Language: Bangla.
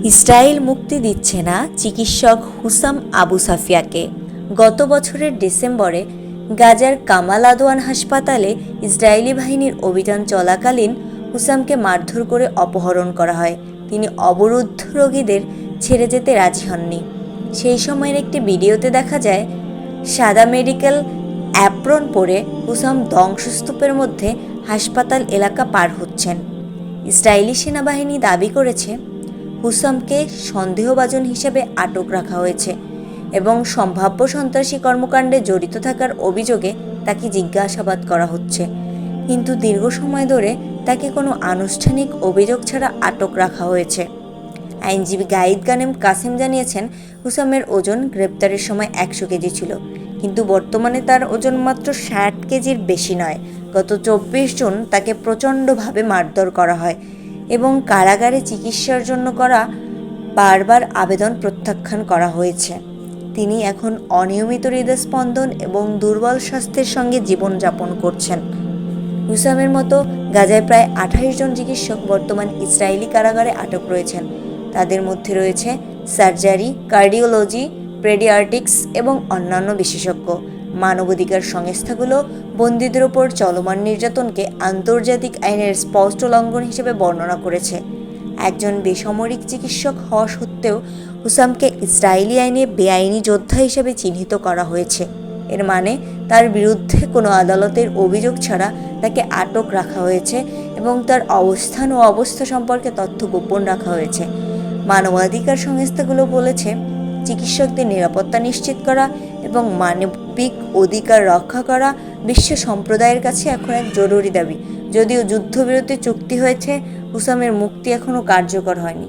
ইসরায়েল মুক্তি দিচ্ছে না চিকিৎসক হুসাম আবু সাফিয়াকে। গত বছরের ডিসেম্বরে গাজার কামাল আদওয়ান হাসপাতালে ইসরায়েলি বাহিনীর অভিযান চলাকালীন হুসামকে মারধর করে অপহরণ করা হয়। তিনি অবরুদ্ধ রোগীদের ছেড়ে যেতে রাজি হননি। সেই সময়ের একটি ভিডিওতে দেখা যায় সাদা মেডিকেল অ্যাপ্রন পরে হুসাম ধ্বংসস্তূপের মধ্যে হাসপাতাল এলাকা পার হচ্ছেন। ইসরায়েলি সেনাবাহিনী দাবি করেছে হুসামকে সন্দেহভাজন হিসেবে আটক রাখা হয়েছে এবং সম্ভাব্য সন্ত্রাসী কর্মকাণ্ডে জড়িত থাকার অভিযোগে তাকে জিজ্ঞাসাবাদ করা হচ্ছে, কিন্তু দীর্ঘ সময় ধরে তাকে কোনো আনুষ্ঠানিক অভিযোগ ছাড়া আটক রাখা হয়েছে। আইনজীবী গাইদ গানেম কাসেম জানিয়েছেন, হুসামের ওজন গ্রেপ্তারের সময় 100 কেজি ছিল, কিন্তু বর্তমানে তার ওজন মাত্র 60 কেজির বেশি নয়। গত 24 জুন তাকে প্রচণ্ডভাবে মারধর করা হয় এবং কারাগারে চিকিৎসার জন্য করা বারবার আবেদন প্রত্যাখ্যান করা হয়েছে। তিনি এখন অনিয়মিত হৃদস্পন্দন এবং দুর্বল স্বাস্থ্যের সঙ্গে জীবনযাপন করছেন। হুসামের মতো গাজায় প্রায় 28 জন চিকিৎসক বর্তমান ইসরায়েলি কারাগারে আটক রয়েছেন। তাদের মধ্যে রয়েছে সার্জারি, কার্ডিওলজি, পেডিয়াট্রিক্স এবং অন্যান্য বিশেষজ্ঞ। মানবাধিকার সংস্থাগুলো বন্দীদের ওপর চলমান নির্যাতনকে আন্তর্জাতিক আইনের স্পষ্ট লঙ্ঘন হিসেবে বর্ণনা করেছে। একজন বেসামরিক চিকিৎসক হওয়া সত্ত্বেও হুসামকে ইসরায়েলি আইনে বেআইনি যোদ্ধা হিসেবে চিহ্নিত করা হয়েছে। এর মানে তার বিরুদ্ধে কোনো আদালতের অভিযোগ ছাড়া তাকে আটক রাখা হয়েছে এবং তার অবস্থান ও অবস্থা সম্পর্কে তথ্য গোপন রাখা হয়েছে। মানবাধিকার সংস্থাগুলো বলেছে, চিকিৎসকদের নিরাপত্তা নিশ্চিত করা এবং মানবিক অধিকার রক্ষা করা বিশ্ব সম্প্রদায়ের কাছে এখন এক জরুরি দাবি। যদিও যুদ্ধবিরতি চুক্তি হয়েছে, হুসামের মুক্তি এখনও কার্যকর হয়নি।